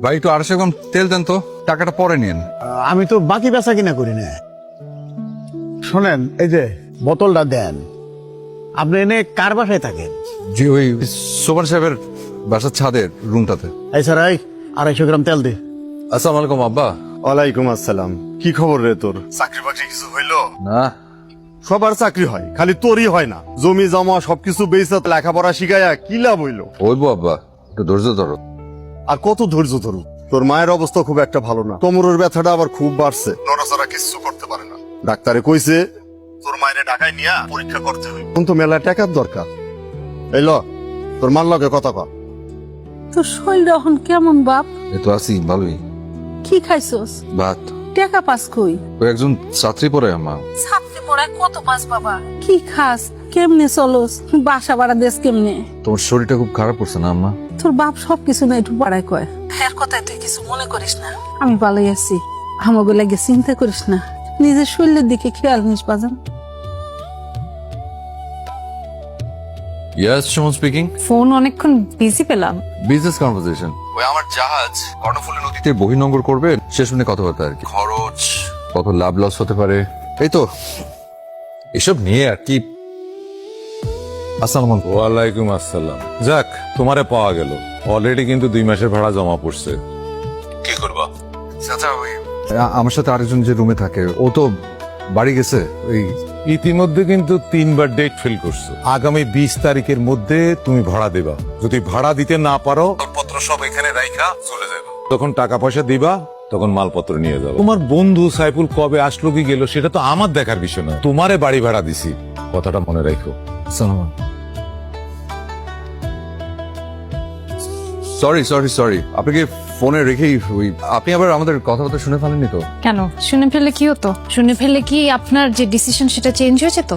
ভাই একটু 250 গ্রাম তেল দেন তো, টাকাটা পরে নিন। আমি তো বাকি বেচা কিনা করি না। শোনেন, এই যে বোতলটা দেন। আপনি এনে কার বাসায় থাকেন? জি ওই সোমান সাহেবের বাসার ছাদের রুমটাতে। এই স্যার, 250 গ্রাম তেল দে। আসসালামু আলাইকুম আব্বা। ওয়ালাইকুম আসসালাম। কি খবর রে তোর? চাকরি বাকরি কিছু হইলো? না সবার চাকরি হয়, খালি তোরই হয় না। জমি জমা সবকিছু বেচা লেখাপড়া শিখাইয়া কি লাভ হইলো? ওইবো আব্বা, একটু ধৈর্য ধরো। আর কত ধৈর্য ধরু? তোর মায়ের অবস্থা খুব একটা ভালো না, কোমরের ব্যথাটা আবার খুব বাড়ছে, নড়াচড়া কিছু করতে পারে না। ডাক্তারে কইছে তোর মায়ের ঢাকায় নিয়া পরীক্ষা করতে হবে। এখন তো মেলা টাকার দরকার। এই ল, তোর মার লগে কথা কর। তোর শরীর এখন কেমন বাপ? এই তো আছি ভালোই। কি খাইছস? ভাত। টাকা পাস কই? ওই একজন ছাত্রী পড়ে আম্মা। ছাত্রী পড়ায় কত পাস বাবা? কি খাস? কেমনে চলস? বাসা ভাড়া দেশ কেমনে? তোমার শরীরটা খুব খারাপ করছে না আম্মা? তোর বাপ সবকিছু না একটু পাড়ায় কয়। এর কথায় তুই কিছু মনে করিস না। আমি ভালোই আছি, আমাকে লাগে চিন্তা করিস না। নিজের শরীরের দিকে খেয়াল নিস বাজান। Yes, Suman speaking. ফোন অনেকক্ষণ বিজি পেলাম। Business conversation. ওই আমার জাহাজ কর্ণফুলী নদীতে বহির্নোঙর করবে, সে শুনে কথাবার্তা আর কি। খরচ, কত লাভ লস হতে পারে, এই তো এসব নিয়ে আর কি। আসসালামু আলাইকুম। ওয়ালাইকুম আসসালাম। যাক, তোমারে পাওয়া গেল। অলরেডি কিন্তু 2 মাসের ভাড়া জমা পড়ছে। কি করবা? চাচা ওই আমার সাথে আরেকজন যে রুমে থাকে, ও তো বাড়ি গেছে। ওই ইতিমধ্যে কিন্তু 3বার ডেট ফেল করছো। আগামী 20 তারিখের মধ্যে তুমি ভাড়া দেবা। যদি ভাড়া দিতে না পারো, পত্র সব এখানে রাইখা চলে যাবে। তখন টাকা পয়সা দিবা, তখন মালপত্র নিয়ে যাবো। তোমার বন্ধু সাইফুল কবে আসলো কি গেল সেটা তো আমার দেখার বিষয় না। তোমারে বাড়ি ভাড়া দিছি, কথাটা মনে রাখো। সরি সরি সরি, আপনাকে ফোনে রেখেই ওই আপনি আবার আমাদের কথাবার্তা শুনে ফেলেননি তো? কেন, শুনে ফেললে কি হতো? শুনে ফেললে কি আপনার যে ডিসিশন সেটা চেঞ্জ হয়েছে তো?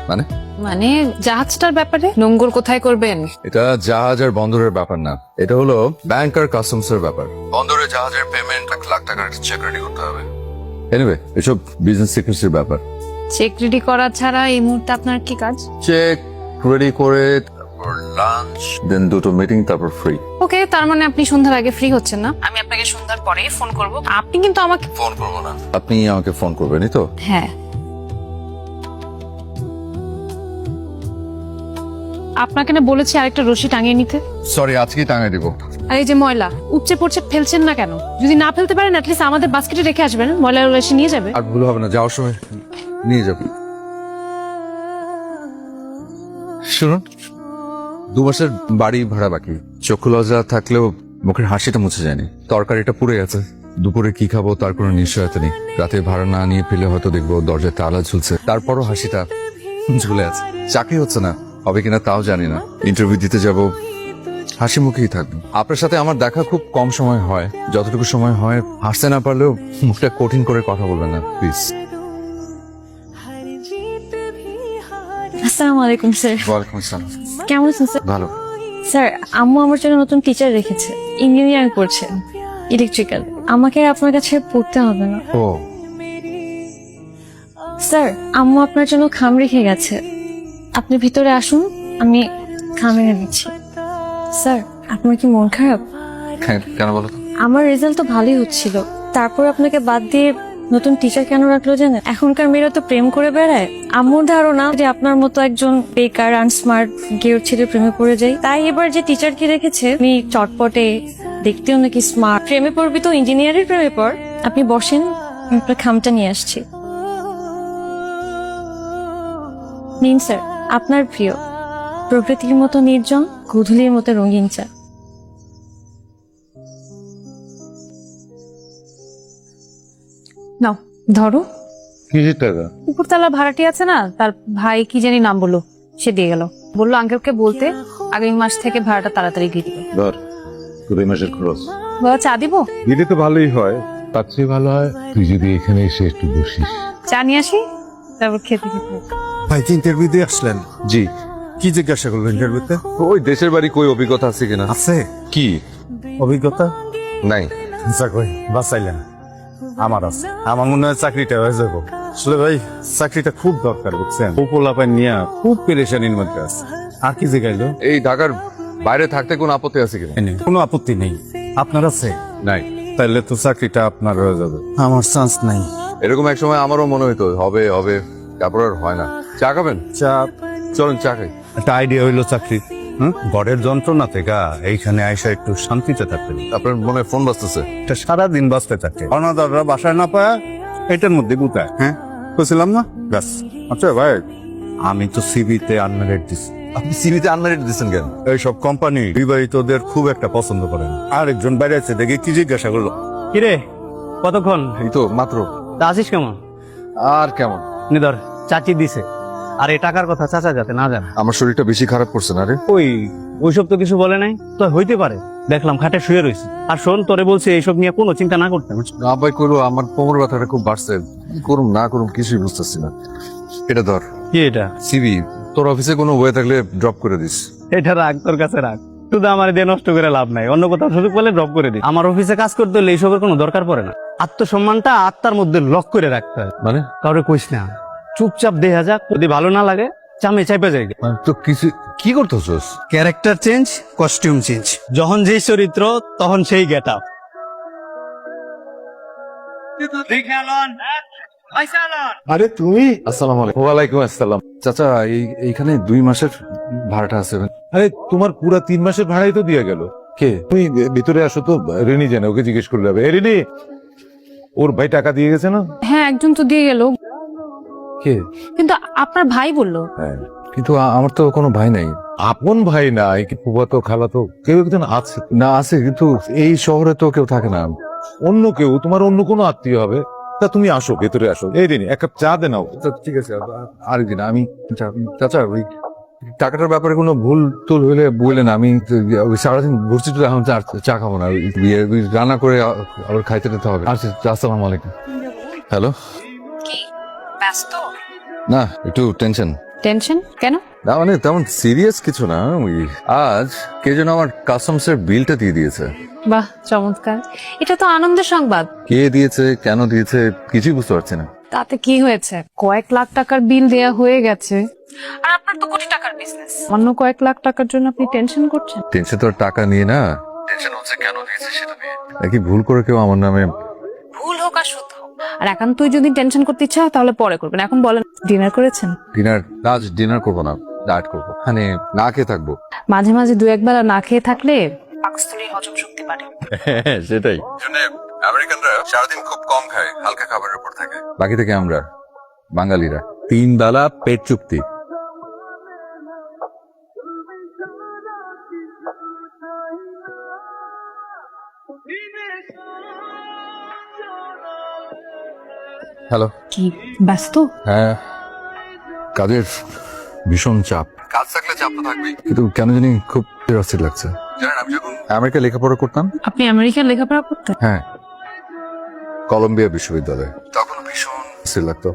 মানে মানে জাহাজটার ব্যাপারে নোঙ্গর কোথায় করবেন? এটা জাহাজ আর বন্দরের ব্যাপার না, এটা হলো ব্যাংক আর কাস্টমস এর ব্যাপার। বন্দরে জাহাজের পেমেন্ট 1 লাখ টাকার চেক রেডি করতে হবে। এনিওয়ে, এসব বিজনেস সিক্রেসির ব্যাপার। চেক রেডি করা ছাড়া এই মুহূর্তে আপনার কি কাজ? চেক রেডি করে তারপর লাঞ্চ, দেন 2টো মিটিং, তারপর ফ্রি। ওকে, তার মানে আপনি সন্ধ্যার আগে ফ্রি হচ্ছেন না। আমি আপনাকে সন্ধ্যার পরেই ফোন করব। আপনি কিন্তু আমাকে ফোন করবো না, আপনি আমাকে ফোন করবেনই তো? হ্যাঁ। আপনাকে না বলেছি আরেকটা রশি টাঙিয়ে নিতে। সরি, আজকেই টাঙাই দিব। আর এই যে ময়লা উপচে পড়ছে, ফেলছেন না কেন? যদি না ফেলতে পারেন অ্যাটলিস্ট আমাদের বাস্কেটে রেখে আসবেন, ময়লা এসে নিয়ে যাবে। আর ভুল হবে না, যাওয়ার সময় নিয়ে যাবো। শুনুন, 2 মাসের বাড়ি ভাড়া বাকি। চক্ষু লজ্জা থাকলেও মুখের হাসিটা মুছে যায়নি। তরকারিটা পুড়ে গেছে। দুপুরে কি খাবো তার কোনো নিশ্চয়তা নেই। রাতে ভাড়া না নিয়ে ফেলে হয়তো দেখবো দরজায় তালা ঝুলছে, তারপরও হাসিটা ঝুলে আছে। চাকরি হচ্ছে না, হবে কিনা তাও জানি না। ইন্টারভিউ দিতে যাব, হাসি মুখেই থাকবো। আপনার সাথে আমার দেখা খুব কম সময় হয়, যতটুকু সময় হয় হাসতে না পারলেও মুখটা কঠিন করে কথা বলবেন না প্লিজ। আসসালামু আলাইকুম স্যার। ওয়ালাইকুম আসসালাম। কেমন আছেন স্যার? ভালো। স্যার, আম্মু আমার জন্য নতুন টিচার রেখেছে, ইঞ্জিনিয়ারিং করছেন, ইলেকট্রিক্যাল। আমাকে আপনার কাছে পড়তে হবে না। ও স্যার, আম্মু আপনার জন্য খাম রেখে গেছে, আপনি ভিতরে আসুন, আমি খাম এনে দিচ্ছি। স্যার, আপনার কি মন খারাপ? কেন বলো তো? আমার রেজাল্ট তো ভালোই হচ্ছিল, তারপর আপনাকে বাদ দিয়ে নতুন টিচার কেন রাখলো জানেন? এখনকার মেয়েরা তো প্রেম করে বেড়ায়। আম্মুর ধারণা যে আপনার মতো একজন বেকার আনস্মার্ট গের ছেলে প্রেমে পড়ে যায়, তাই এবার যে টিচারকে রেখেছে উনি চটপটে, দেখতেও নাকি স্মার্ট। প্রেমে পড়বি তো ইঞ্জিনিয়ারের প্রেমে পড়। আপনি বসেন, আমি আপনার খামটা নিয়ে আসছি। নিন স্যার, আপনার প্রিয় প্রকৃতির মতো নির্জন, গোধূলির মতো রঙিন চা। নাও ধরো। কিসের টাকা? উপরতলা ভাড়াটি আছে না, তার ভাই কি জানি নাম বললো, সে দিয়ে গেল। বললো আঙ্কেলকে বলতে আগামী মাস থেকে ভাড়াটা তাড়াতাড়ি দিয়ে দিবে। ধর, 2 মাসের খরচ। বাবা চা দিব? দিলে তো ভালোই হয়, তার চেয়ে ভালো হয় তুই যদি এখানে এসে একটু বসিস। চা নিয়ে আসি, তারপর খেতে খেতে। ভাই, ইন্টারভিউ দিয়ে আসলেন? জি। কি জিজ্ঞাসা করবেন ইন্টারভিউতে? ওই দেশের বাড়ি কই অভিজ্ঞতা আছে কিনা। আছে কি অভিজ্ঞতা? নাই? কই বাঁচাইলেন, আমার আছে। আমার মনে হয় চাকরিটা হয়ে যাবো। আসলে ভাই, চাকরিটা খুব দরকার, বুঝছেন? পোলাপাই নিয়ে খুব পেরেশানির মধ্যে আছে। আর কি জিগাইলো? এই ঢাকার বাইরে থাকতে কোনো আপত্তি আছে কিনা? কোনো আপত্তি নেই। আপনার আছে? নাই। তাইলে তো চাকরিটা আপনার হয়ে যাবে, আমার চান্স নাই। এরকম এক সময় আমারও মনে হইতো হবে হবে, তারপর আর হয় না। চা খাবেন? চা, চলুন চা খাই। একটা আইডিয়া হইলো চাকরি, ঘরের যন্ত্রণা থেকে এইখানে আইসা একটু শান্তিতে থাকতে দিই। আপনার মনে হয় ফোন বাজতেছে। এটা সারাদিন বাঁচতে থাকে, অনাদাররা বাসায় না পায় এটার মধ্যে গুতায়। হ্যাঁ বুঝলাম না, ব্যাস। আচ্ছা ভাই, আমি তো সিভিতে আনমেরিট দিছি। আপনি সিভিতে আনমেরিট দিচ্ছেন কেন? এইসব কোম্পানি বিবাহিতদের খুব একটা পছন্দ করে না। আরেকজন বাইরে আছে দেখে কি জিজ্ঞাসা করলো, কিরে কতক্ষণ এই তো মাত্র। তা আসিস কেমন? আর কেমন? নিদর চাচি দিছে, আর এই টাকার কথা চাচা যাতে না জানে। আমার শরীরটা বেশি খারাপ করছে না রে? ওইসব তো কিছু বলে নাই, তো হইতে পারে। দেখলাম খাটে শুয়ে রয়েছে। আর শোন, তোরে বলছে এইসব নিয়ে কোনো চিন্তা না করতে। আব্বাই কইলো আমার কোমর ব্যথাটা খুব বাড়ছে, কি করুম না করুম কিছুই বুঝতেছি না। এটা ধর কি এটা? সিভি, তোর অফিসে কোনো বই থাকলে ড্রপ করে দিস। এটা রাখ, তোর কাছে রাখ। শুধু আমার দিয়ে নষ্ট করে লাভ নাই, অন্য কোথাও সুযোগ পেলে ড্রপ করে দিই। আমার অফিসে কাজ করতে হলে এইসবের কোনো দরকার পড়ে না। আত্মসম্মানটা আত্মার মধ্যে লক করে রাখতে হয়। মানে কাউরে কইস না, চুপচাপ দেখা যাক, যদি ভালো না লাগে চামে চাইপে যাই। মানে তো কিছু কি করতেছস? Character change, costume change. যখন যেই চরিত্র তখন সেই গেট আপ। আরে তুমি? আসসালামু আলাইকুম। ওয়ালাইকুম আসসালাম। চাচা এইখানে 2 মাসের ভাড়াটা আছে। আরে তোমার পুরা 3 মাসের ভাড়াই তো দিয়ে গেল। কে? তুমি ভিতরে আসো তো, রেনি জানে, ওকে জিজ্ঞেস করে যাবে। রেনি, ওর ভাই টাকা দিয়ে গেছে না? হ্যাঁ, একজন তো দিয়ে গেল, কে? কিন্তু আপনার ভাই বললো। হ্যাঁ। কিন্তু আমার তো কোনো ভাই নাই। আপন ভাই নাই, কি ফুফাতো খালাতো কেউ একজন আছে? না আছে, কিন্তু এই শহরে তো কেউ থাকে না। অন্য কেউ, তোমার অন্য কোনো আত্মীয় হবে। তা তুমি আসো, ভেতরে আসো। এই রেনি, এক কাপ চা দে নাও। আচ্ছা, ঠিক আছে, আরেকদিন আমি। চাচা ওই টাকাটার ব্যাপারে কোনো ভুল টুল হইলে বললেন। আমি ওই সারাদিন ঘুরছি তো, এখন চা খাবো না। ওই রান্না করে আবার খাইতে দিতে হবে। আচ্ছা, আসসালামু আলাইকুম। হ্যালো। কি ব্যস্ত? না, একটু টেনশন। টেনশন কেন? না মানে তেমন সিরিয়াস কিছু না। ওই আজ কে যেন আমার কাস্টমস এর বিলটা দিয়ে দিয়েছে। বাহ, চমৎকার। এটা তো আনন্দের সংবাদ। কে দিয়েছে, কেন দিয়েছে, কিছুই বুঝতে পারছি না। তাতে কি হয়েছে? কয়েক লাখ টাকার বিল দেয়া হয়ে গেছে, আর আপনার তো কোটি টাকার বিজনেস। অন্য কয়েক লাখ টাকার জন্য আপনি টেনশন করছেন? টেনশন তো আর টাকা নিয়ে না, টেনশন হচ্ছে কেন দিয়েছে সেটা নিয়ে। নাকি ভুল করে কেউ আমার নামে। ভুল হোক আর শুদ্ধ হোক, আর একান্তই যদি টেনশন করতে ইচ্ছা হয় তাহলে পরে করবেন। এখন বলেন, ডিনার করেছেন? ডিনার? আজ ডিনার করবো না, ডায়েট করবো। মানে না খেয়ে থাকবো। মাঝে মাঝে 2-1 বেলা না খেয়ে থাকলে পাকস্থলী হজম শক্তি বাড়ে। সেটাই। আমেরিকানরা সারাদিন খুব কম খায়, হালকা খাবারের উপর থাকে। বাকি থেকে আমরা বাঙালিরা 3 বেলা পেট চুক্তি। হ্যালো। কি ব্যস্ত? হ্যাঁ, কাজের ভীষণ চাপ। কাজ থাকলে চাপ তো থাকবেই, কিন্তু কেন জানি খুব অস্থির লাগছে। জানেন, আমি যখন আমেরিকা লেখাপড়া করতাম। আপনি আমেরিকান লেখাপড়া করতেন? হ্যাঁ, কলম্বিয়া বিশ্ববিদ্যালয়ে। তখন ভীষণ অস্থির লাগতো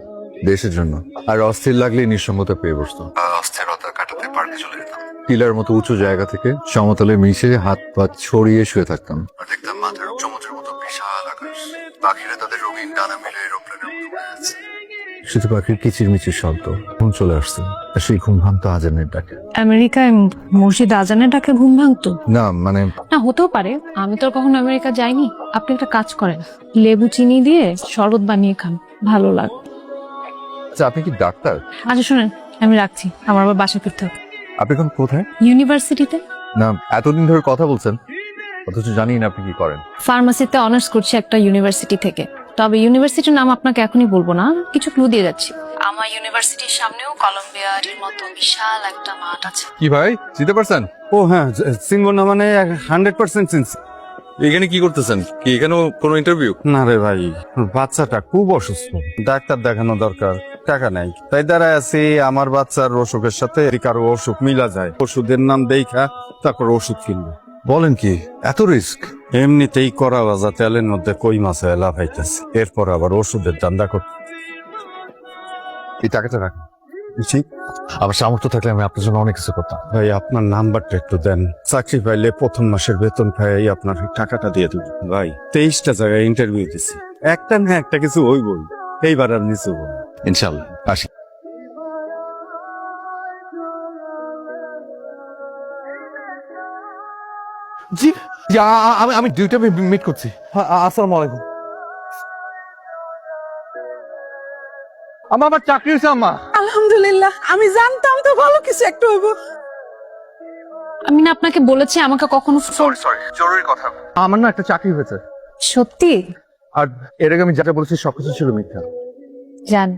দেশের জন্য। আর অস্থির লাগলে নিঃসঙ্গতা পেয়ে বসতো। অস্থিরতা কাটাতে পার্কে চলে যেতাম। টিলার মতো উঁচু জায়গা থেকে সমতলে মিশে হাত পা ছড়িয়ে শুয়ে থাকতাম। আর দেখতাম মাথার চমচের মতো বিশাল আকাশ। পাখিরা তাদের রঙিন ডানা মেলে এরোপ্লেনের মতো উড়ে যাচ্ছে। শুধু পাখির কিচিরমিচির শব্দ। ঘুম চলে আসছে, আর সেই ঘুম ভাঙতো আজানের ডাকে। আমেরিকায় মসজিদ আজানের ডাকে ঘুম ভাঙতো? না মানে না, হতেও পারে। আমি তো আর কখনো আমেরিকা যাইনি। আপনি একটা কাজ করেন, লেবু চিনি দিয়ে শরবত বানিয়ে খান, ভালো লাগে। আচ্ছা, আপনি কি ডাক্তার? আচ্ছা শুনেন, আমি রাখছি, আমার আবার বাসা ফিরতে হবে। আপনি এখন কোথায়? ইউনিভার্সিটিতে। না, এতদিন ধরে কথা বলছেন অথচ জানি না আপনি কি করেন। ফার্মাসিতে অনার্স করছি একটা ইউনিভার্সিটি থেকে। তবে ইউনিভার্সিটির নাম আপনাকে এখনই বলবো না, কিছু ক্লু দিয়ে যাচ্ছি। আমার ইউনিভার্সিটির সামনেও কলম্বিয়ার মতো বিশাল একটা মাঠ আছে। কি ভাই, চিনতে পারছেন? ও হ্যাঁ, চিনবো না মানে 100% চিনছি। এখানে কি করতেছেন? কি এখানেও কোনো ইন্টারভিউ? না রে ভাই, বাচ্চাটা খুব অসুস্থ, ডাক্তার দেখানো দরকার, টাকা নাই। তাই দাঁড়ায় আছি, আমার বাচ্চার অসুখের সাথে কারো অসুখ মিলা যায়, ওষুধের নাম দেখা তারপর ওষুধ কিনবো। বলেন কি, এত রিস্ক? এমনিতেই করা ভাজা তেলের মধ্যে কই মাছ লাভ হইতেছে, এরপর আবার ওষুধের দান্দা করতে। এই টাকাটা রাখুন। ঠিক আমার সামর্থ্য থাকলে আমি আপনার জন্য অনেক কিছু করতাম। ভাই, আপনার নাম্বারটা একটু দেন, চাকরি পাইলে প্রথম মাসের বেতন খাই আপনার টাকাটা দিয়ে দেবো। ভাই 23টা জায়গায় ইন্টারভিউ দিছি, একটা না একটা কিছু হইবই, এইবার আর নিচু হবো না। ইনশাল্লাহ, আসি। জি আমি ডিউটি মিট করছি। আসসালামু আলাইকুম। আমার চাকরি হয়েছে আম্মা। আলহামদুলিল্লাহ, আমি জানতাম তো ভালো কিছু একটা হইব। আমি না আপনাকে বলেছি আমাকে কখনো সরি জরুরি কথা। আমার না একটা চাকরি হয়েছে, সত্যি আর এর আগে আমি যেটা বলেছি সবকিছু ছিল মিথ্যা। জান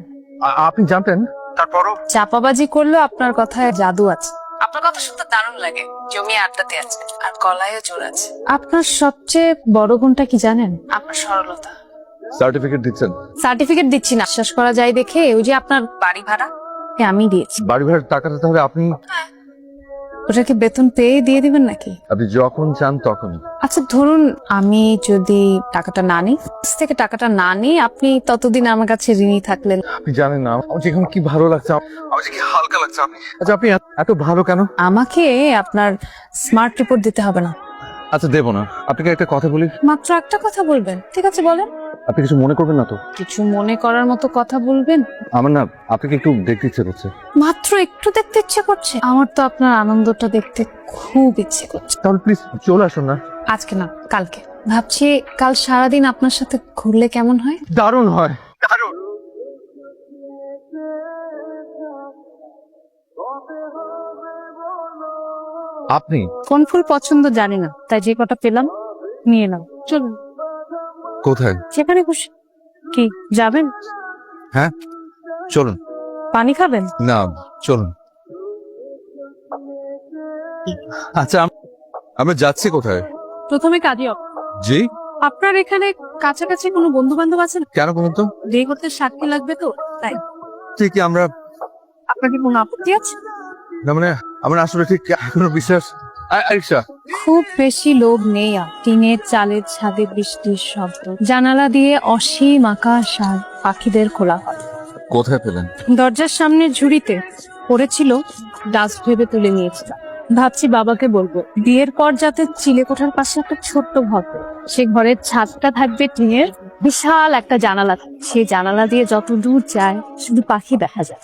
আপনি জানতেন, তারপরও চাপাবাজি করলেও আপনার কথায় জাদু আছে। আপনার কথা শুনতে দারুণ লাগে, জমিয়ে আড্ডাতে আছে আর গলায়ও জোর আছে। আপনার সবচেয়ে বড় গুণটা কি জানেন? আপনার সরলতা। সার্টিফিকেট দিচ্ছেন? সার্টিফিকেট দিচ্ছি না, বিশ্বাস করা যায় দেখে। ওই যে আপনার বাড়ি ভাড়া আমি দিয়েছি। বাড়ি ভাড়ার টাকাটা তাহলে আপনি ওটা কি বেতন পেয়ে দিয়ে দিবেন নাকি? আপনি যখন চান তখন। আচ্ছা ধরুন আমি যদি টাকাটা না নিই, থেকে টাকাটা না নিই, আপনি ততদিন আমার কাছে ঋণী থাকলেন। আপনি জানেন না আমার যে এখন কি ভালো লাগছে, আমার যে কি হালকা লাগছে। আচ্ছা আপনি এত ভালো কেন? আমাকে আপনার স্মার্ট রিপোর্ট দিতে হবে না। আচ্ছা দেবো না। আপনাকে একটা কথা বলি। মাত্র একটা কথা বলবেন? ঠিক আছে বলেন। আপনি কিছু মনে করবেন না তো? কিছু মনে করার মতো কথা বলবেন? আমার না আপনাকে একটু দেখতে ইচ্ছে করছে। মাত্র একটু দেখতে ইচ্ছে করছে? আমার তো আপনার আনন্দটা দেখতে খুব ইচ্ছে করছে। তাহলে প্লিজ চলে আসুন না। আজকে না, কালকে ভাবছি কাল সারাদিন আপনার সাথে ঘুরলে কেমন হয়? দারুণ হয়। আপনি কোন ফুল পছন্দ জানি না, তাই যে কটা পেলাম নিয়ে নাও। চলুন কোথায়? সেখানে খুশি। কি যাবেন? হ্যাঁ চলুন। পানি খাবেন? না চলুন। আচ্ছা আমরা যাচ্ছি কোথায়? প্রথমে কাজে জি আপনার এখানে কাছাকাছি কোনো বন্ধু বান্ধব আছেন? কেন বলুন তো? বিয়ে করতে সাক্ষী লাগবে তো, তাই। ঠিক আমরা আপনার কি কোনো আপত্তি আছে? না মানে আমরা আসলে ঠিক এখনো বিশ্বাস। আরিশা খুব বেশি লোভ নেই। টিনের চালের ছাদে বৃষ্টির শব্দ, জানালা দিয়ে অসীম আকাশ আর পাখিদের খোলা হয়। কোথায় পেলেন? দরজার সামনে ঝুড়িতে পড়েছিল, ডাস্ট ভেবে তুলে নিয়েছিলাম। ভাবছি বাবাকে বলবো বিয়ের পর যাতে চিলেকোঠার পাশে একটা ছোট্ট ঘর, সে ঘরের ছাদটা থাকবে টিনের, বিশাল একটা জানালা থাকবে, সেই জানালা দিয়ে যত দূর যায় শুধু পাখি দেখা যায়।